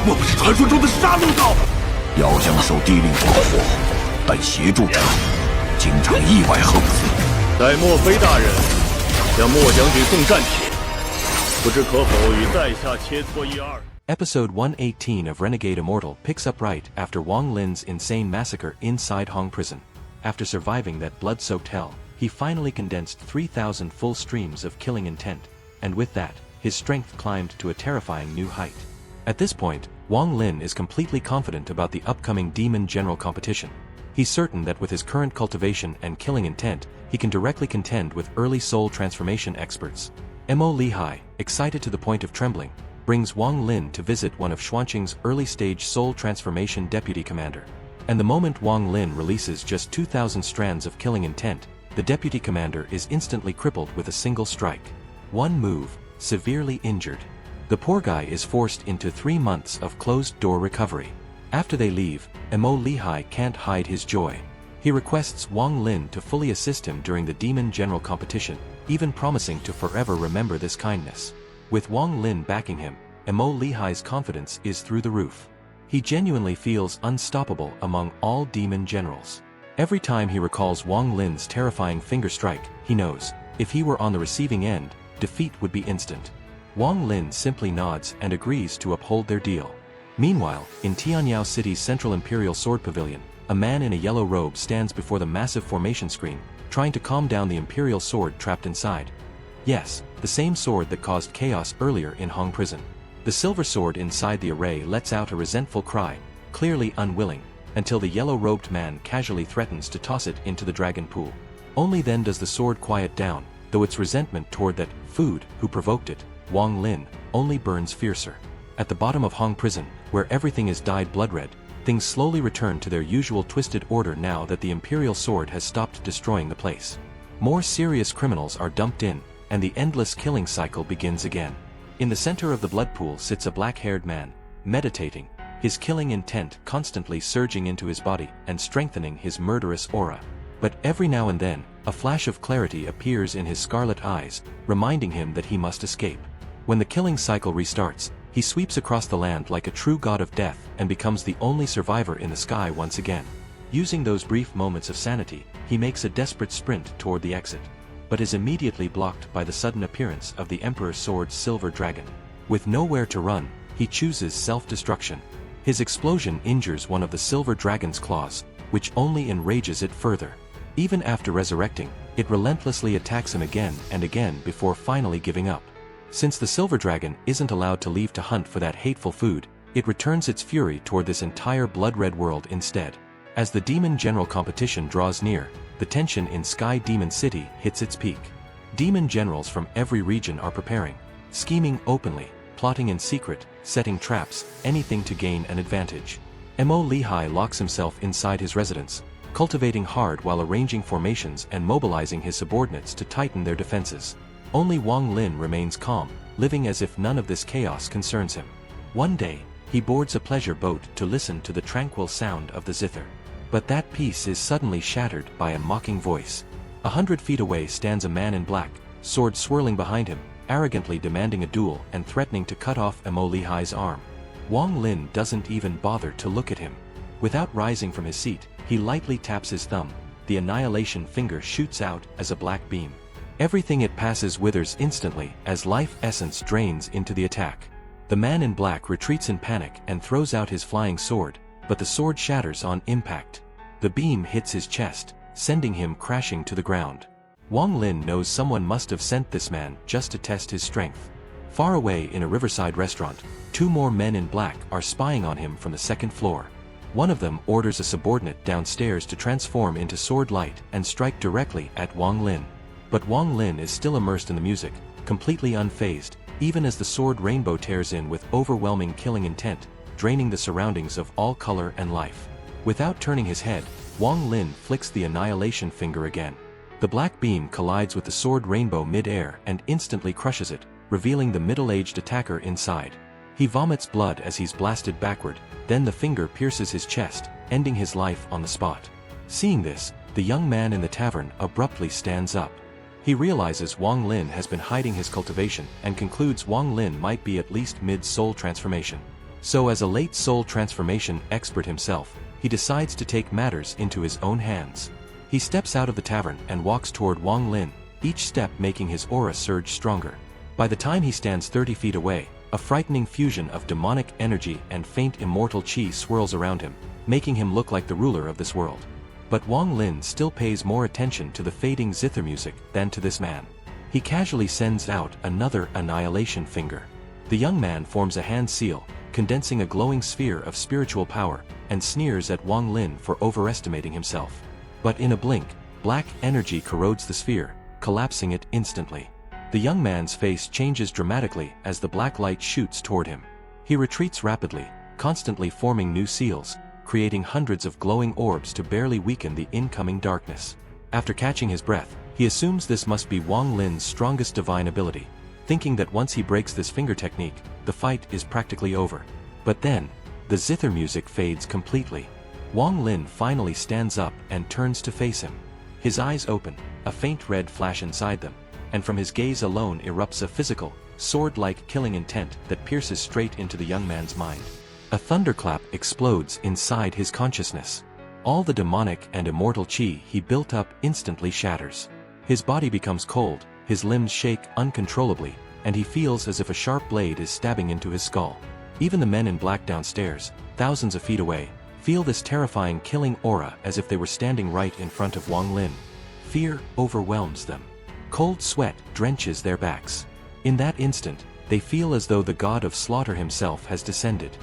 我不是传说中的杀戮道。遥将受地令保护，但协助者经常意外横死。待莫非大人将莫将军送战帖，不知可否与在下切磋一二。 Episode 118 of Renegade Immortal picks up right after Wang Lin's insane massacre inside Hong Prison. After surviving that blood-soaked hell, he finally condensed 3,000 full streams of killing intent, and with that, his strength climbed to a terrifying new height. At this point, Wang Lin is completely confident about the upcoming Demon General competition. He's certain that with his current cultivation and killing intent, he can directly contend with early soul transformation experts. Mo Lihai, excited to the point of trembling, brings Wang Lin to visit one of Xiuxian's early-stage soul transformation deputy commander. And the moment Wang Lin releases just 2,000 strands of killing intent, the deputy commander is instantly crippled with a single strike. One move, severely injured. The poor guy is forced into 3 months of closed-door recovery. After they leave, Mo Lihai can't hide his joy. He requests Wang Lin to fully assist him during the Demon General competition, even promising to forever remember this kindness. With Wang Lin backing him, Mo Lihai's confidence is through the roof. He genuinely feels unstoppable among all demon generals. Every time he recalls Wang Lin's terrifying finger strike, he knows, if he were on the receiving end, defeat would be instant. Wang Lin simply nods and agrees to uphold their deal. Meanwhile, in Tianhou City's Central Imperial Sword Pavilion, a man in a yellow robe stands before the massive formation screen, trying to calm down the Imperial sword trapped inside. Yes, the same sword that caused chaos earlier in Hong Prison. The silver sword inside the array lets out a resentful cry, clearly unwilling, until the yellow-robed man casually threatens to toss it into the dragon pool. Only then does the sword quiet down, though its resentment toward that food who provoked it, Wang Lin, only burns fiercer. At the bottom of Hong Prison, where everything is dyed blood-red, things slowly return to their usual twisted order now that the Imperial sword has stopped destroying the place. More serious criminals are dumped in, and the endless killing cycle begins again. In the center of the blood pool sits a black-haired man, meditating, his killing intent constantly surging into his body and strengthening his murderous aura. But every now and then, a flash of clarity appears in his scarlet eyes, reminding him that he must escape. When the killing cycle restarts, he sweeps across the land like a true god of death and becomes the only survivor in the sky once again. Using those brief moments of sanity, he makes a desperate sprint toward the exit, but is immediately blocked by the sudden appearance of the Emperor's sword's silver dragon. With nowhere to run, he chooses self-destruction. His explosion injures one of the silver dragon's claws, which only enrages it further. Even after resurrecting, it relentlessly attacks him again and again before finally giving up. Since the silver dragon isn't allowed to leave to hunt for that hateful food, it returns its fury toward this entire blood-red world instead. As the Demon General competition draws near, the tension in Sky Demon City hits its peak. Demon generals from every region are preparing, scheming openly, plotting in secret, setting traps, anything to gain an advantage. Mo Lihai locks himself inside his residence, cultivating hard while arranging formations and mobilizing his subordinates to tighten their defenses. Only Wang Lin remains calm, living as if none of this chaos concerns him. One day, he boards a pleasure boat to listen to the tranquil sound of the zither. But that peace is suddenly shattered by a mocking voice. 100 feet away stands a man in black, sword swirling behind him, arrogantly demanding a duel and threatening to cut off Mo Lihai's arm. Wang Lin doesn't even bother to look at him. Without rising from his seat, he lightly taps his thumb. The annihilation finger shoots out as a black beam. Everything it passes withers instantly as life essence drains into the attack. The man in black retreats in panic and throws out his flying sword, but the sword shatters on impact. The beam hits his chest, sending him crashing to the ground. Wang Lin knows someone must have sent this man just to test his strength. Far away in a riverside restaurant, 2 more men in black are spying on him from the 2nd floor. One of them orders a subordinate downstairs to transform into sword light and strike directly at Wang Lin. But Wang Lin is still immersed in the music, completely unfazed, even as the sword rainbow tears in with overwhelming killing intent, draining the surroundings of all color and life. Without turning his head, Wang Lin flicks the annihilation finger again. The black beam collides with the sword rainbow mid-air and instantly crushes it, revealing the middle-aged attacker inside. He vomits blood as he's blasted backward, then the finger pierces his chest, ending his life on the spot. Seeing this, the young man in the tavern abruptly stands up. He realizes Wang Lin has been hiding his cultivation and concludes Wang Lin might be at least mid-soul transformation. So as a late soul transformation expert himself, he decides to take matters into his own hands. He steps out of the tavern and walks toward Wang Lin, each step making his aura surge stronger. By the time he stands 30 feet away, a frightening fusion of demonic energy and faint immortal chi swirls around him, making him look like the ruler of this world. But Wang Lin still pays more attention to the fading zither music than to this man. He casually sends out another annihilation finger. The young man forms a hand seal, condensing a glowing sphere of spiritual power, and sneers at Wang Lin for overestimating himself. But in a blink, black energy corrodes the sphere, collapsing it instantly. The young man's face changes dramatically as the black light shoots toward him. He retreats rapidly, constantly forming new seals, creating hundreds of glowing orbs to barely weaken the incoming darkness. After catching his breath, he assumes this must be Wang Lin's strongest divine ability, thinking that once he breaks this finger technique, the fight is practically over. But then, the zither music fades completely. Wang Lin finally stands up and turns to face him. His eyes open, a faint red flash inside them, and from his gaze alone erupts a physical, sword-like killing intent that pierces straight into the young man's mind. A thunderclap explodes inside his consciousness. All the demonic and immortal chi he built up instantly shatters. His body becomes cold, his limbs shake uncontrollably, and he feels as if a sharp blade is stabbing into his skull. Even the men in black downstairs, thousands of feet away, feel this terrifying killing aura as if they were standing right in front of Wang Lin. Fear overwhelms them. Cold sweat drenches their backs. In that instant, they feel as though the god of slaughter himself has descended.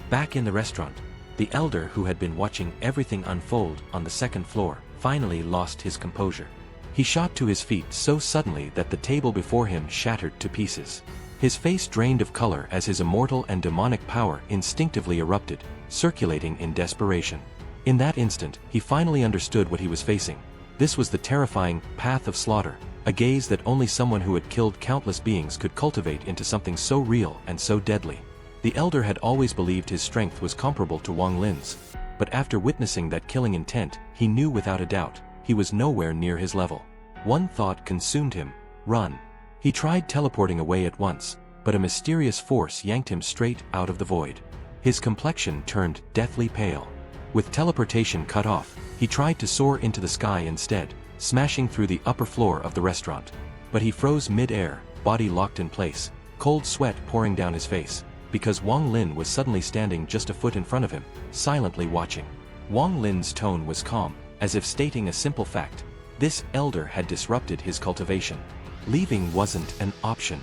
Back in the restaurant, the elder who had been watching everything unfold on the second floor finally lost his composure. He shot to his feet so suddenly that the table before him shattered to pieces. His face drained of color as his immortal and demonic power instinctively erupted, circulating in desperation. In that instant, he finally understood what he was facing. This was the terrifying path of slaughter, a gaze that only someone who had killed countless beings could cultivate into something so real and so deadly. The elder had always believed his strength was comparable to Wang Lin's, but after witnessing that killing intent, he knew without a doubt, he was nowhere near his level. One thought consumed him: run. He tried teleporting away at once, but a mysterious force yanked him straight out of the void. His complexion turned deathly pale. With teleportation cut off, he tried to soar into the sky instead, smashing through the upper floor of the restaurant. But he froze mid-air, body locked in place, cold sweat pouring down his face, because Wang Lin was suddenly standing just a foot in front of him, silently watching. Wang Lin's tone was calm, as if stating a simple fact. This elder had disrupted his cultivation. Leaving wasn't an option.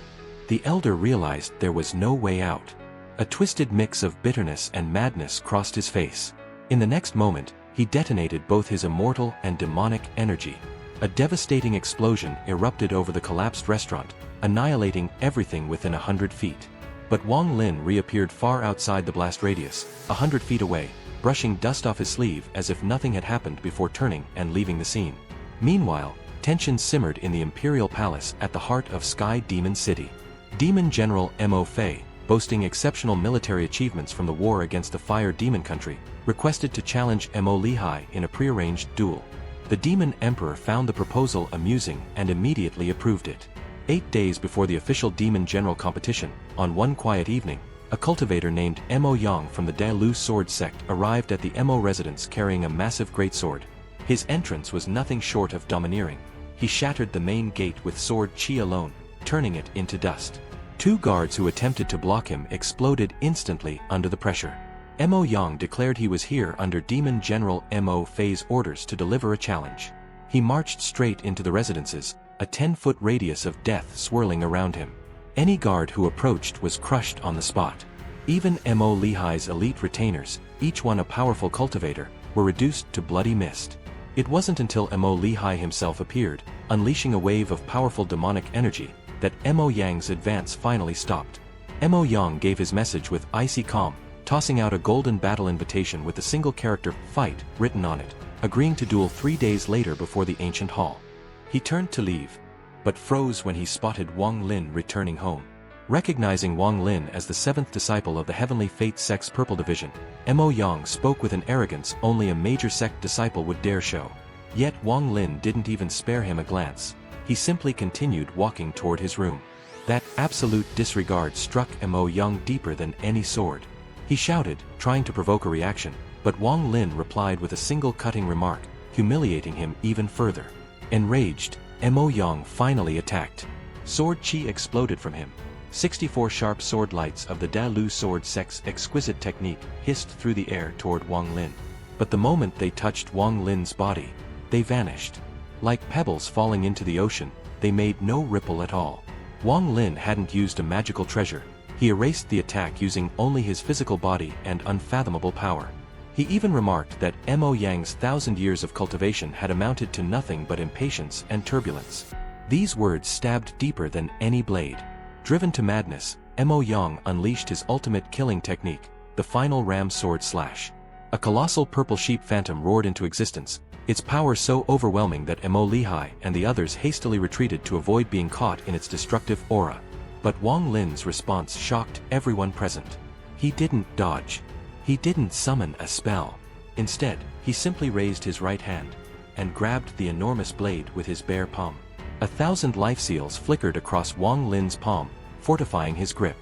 The elder realized there was no way out. A twisted mix of bitterness and madness crossed his face. In the next moment, he detonated both his immortal and demonic energy. A devastating explosion erupted over the collapsed restaurant, annihilating everything within 100 feet. But Wang Lin reappeared far outside the blast radius, 100 feet away, brushing dust off his sleeve as if nothing had happened before turning and leaving the scene. Meanwhile, tension simmered in the Imperial Palace at the heart of Sky Demon City. Demon General Mo Fei, boasting exceptional military achievements from the war against the Fire Demon country, requested to challenge Mo Lihai in a prearranged duel. The Demon Emperor found the proposal amusing and immediately approved it. 8 days before the official Demon General competition, on one quiet evening, a cultivator named Mo Yang from the Lou Sword Sect arrived at the Mo residence carrying a massive greatsword. His entrance was nothing short of domineering. He shattered the main gate with sword chi alone, turning it into dust. 2 guards who attempted to block him exploded instantly under the pressure. Mo Yang declared he was here under Demon General Mo Fei's orders to deliver a challenge. He marched straight into the residences, a 10-foot radius of death swirling around him. Any guard who approached was crushed on the spot. Even Mo Lihai's elite retainers, each one a powerful cultivator, were reduced to bloody mist. It wasn't until Mo Lihai himself appeared, unleashing a wave of powerful demonic energy, that Mo Yang's advance finally stopped. Mo Yang gave his message with icy calm, tossing out a golden battle invitation with the single character "Fight" written on it, agreeing to duel 3 days later before the ancient hall. He turned to leave, but froze when he spotted Wang Lin returning home. Recognizing Wang Lin as the 7th disciple of the Heavenly Fate Sect's Purple Division, Mo Yang spoke with an arrogance only a major sect disciple would dare show. Yet Wang Lin didn't even spare him a glance. He simply continued walking toward his room. That absolute disregard struck Mo Yang deeper than any sword. He shouted, trying to provoke a reaction, but Wang Lin replied with a single cutting remark, humiliating him even further. Enraged, Mo Yang finally attacked. Sword chi exploded from him. 64 sharp sword lights of the Lou Sword Sect's exquisite technique hissed through the air toward Wang Lin. But the moment they touched Wang Lin's body, they vanished. Like pebbles falling into the ocean, they made no ripple at all. Wang Lin hadn't used a magical treasure. He erased the attack using only his physical body and unfathomable power. He even remarked that Mo Yang's 1,000 years of cultivation had amounted to nothing but impatience and turbulence. These words stabbed deeper than any blade. Driven to madness, Mo Yang unleashed his ultimate killing technique, the final ram sword slash. A colossal purple sheep phantom roared into existence, its power so overwhelming that Mo Lihai and the others hastily retreated to avoid being caught in its destructive aura. But Wang Lin's response shocked everyone present. He didn't dodge. He didn't summon a spell. Instead, he simply raised his right hand and grabbed the enormous blade with his bare palm. 1,000 life seals flickered across Wang Lin's palm, fortifying his grip.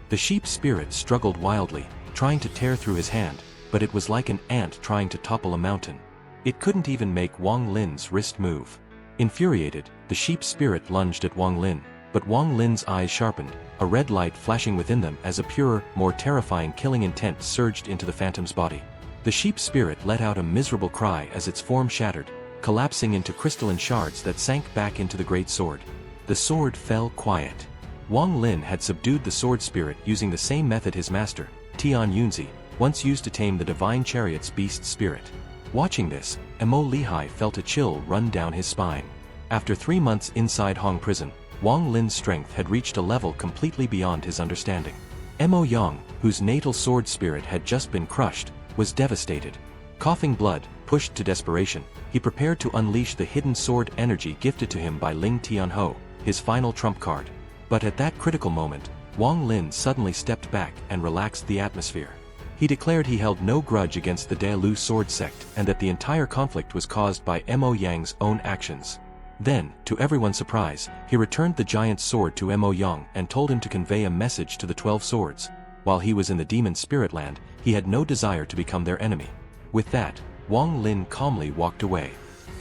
The sheep spirit struggled wildly, trying to tear through his hand, but it was like an ant trying to topple a mountain. It couldn't even make Wang Lin's wrist move. Infuriated, the sheep spirit lunged at Wang Lin, but Wang Lin's eyes sharpened, a red light flashing within them as a purer, more terrifying killing intent surged into the phantom's body. The sheep spirit let out a miserable cry as its form shattered, collapsing into crystalline shards that sank back into the great sword. The sword fell quiet. Wang Lin had subdued the sword spirit using the same method his master, Tian Yunzi, once used to tame the divine chariot's beast spirit. Watching this, Mo Lihai felt a chill run down his spine. After 3 months inside Hong Prison, Wang Lin's strength had reached a level completely beyond his understanding. Mo Yang, whose natal sword spirit had just been crushed, was devastated. Coughing blood, pushed to desperation, he prepared to unleash the hidden sword energy gifted to him by Ling Tianhou, his final trump card. But at that critical moment, Wang Lin suddenly stepped back and relaxed the atmosphere. He declared he held no grudge against the Lou Sword Sect and that the entire conflict was caused by Mo Yang's own actions. Then, to everyone's surprise, he returned the giant sword to Mo Yang and told him to convey a message to the 12 swords. While he was in the demon spirit land, he had no desire to become their enemy. With that, Wang Lin calmly walked away.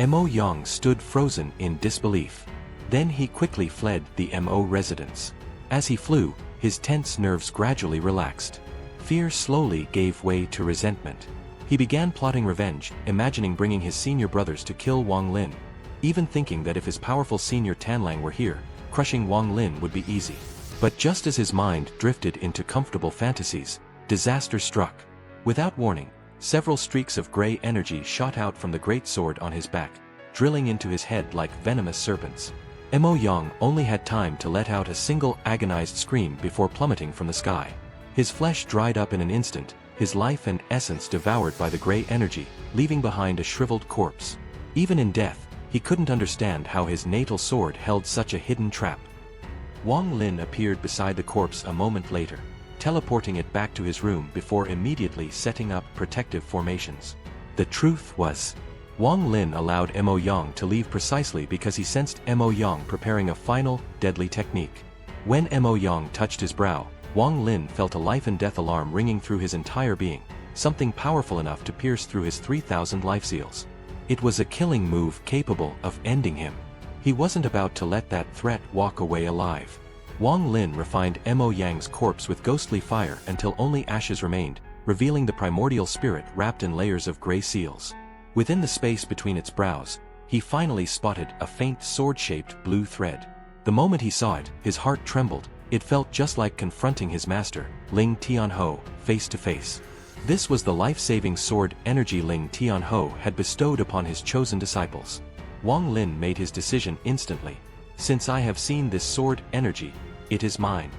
Mo Yang stood frozen in disbelief. Then he quickly fled the Mo residence. As he flew, his tense nerves gradually relaxed. Fear slowly gave way to resentment. He began plotting revenge, imagining bringing his senior brothers to kill Wang Lin. Even thinking that if his powerful senior Tanlang were here, crushing Wang Lin would be easy. But just as his mind drifted into comfortable fantasies, disaster struck. Without warning, several streaks of gray energy shot out from the great sword on his back, drilling into his head like venomous serpents. Mo Yang only had time to let out a single agonized scream before plummeting from the sky. His flesh dried up in an instant, his life and essence devoured by the gray energy, leaving behind a shriveled corpse. Even in death, he couldn't understand how his natal sword held such a hidden trap. Wang Lin appeared beside the corpse a moment later, teleporting it back to his room before immediately setting up protective formations. The truth was, Wang Lin allowed Mo Yang to leave precisely because he sensed Mo Yang preparing a final, deadly technique. When Mo Yang touched his brow, Wang Lin felt a life and death alarm ringing through his entire being, something powerful enough to pierce through his 3,000 life seals. It was a killing move capable of ending him. He wasn't about to let that threat walk away alive. Wang Lin refined Mo Yang's corpse with ghostly fire until only ashes remained, revealing the primordial spirit wrapped in layers of gray seals. Within the space between its brows, he finally spotted a faint sword-shaped blue thread. The moment he saw it, his heart trembled. It felt just like confronting his master, Ling Tianhou, face to face. This was the life-saving sword energy Ling Tianhou had bestowed upon his chosen disciples. Wang Lin made his decision instantly. Since I have seen this sword energy, it is mine.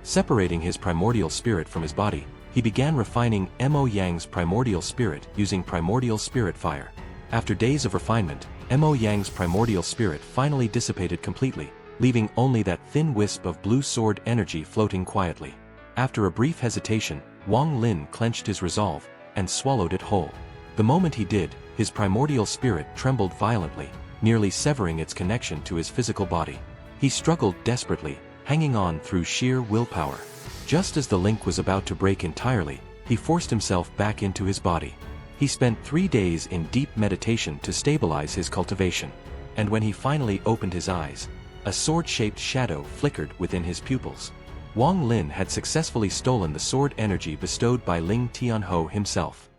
Separating his primordial spirit from his body, he began refining Mo Yang's primordial spirit using primordial spirit fire. After days of refinement, Mo Yang's primordial spirit finally dissipated completely, leaving only that thin wisp of blue sword energy floating quietly. After a brief hesitation, Wang Lin clenched his resolve and swallowed it whole. The moment he did, his primordial spirit trembled violently, nearly severing its connection to his physical body. He struggled desperately, hanging on through sheer willpower. Just as the link was about to break entirely, he forced himself back into his body. He spent 3 days in deep meditation to stabilize his cultivation. And when he finally opened his eyes, a sword-shaped shadow flickered within his pupils. Wang Lin had successfully stolen the sword energy bestowed by Ling Tianhou himself.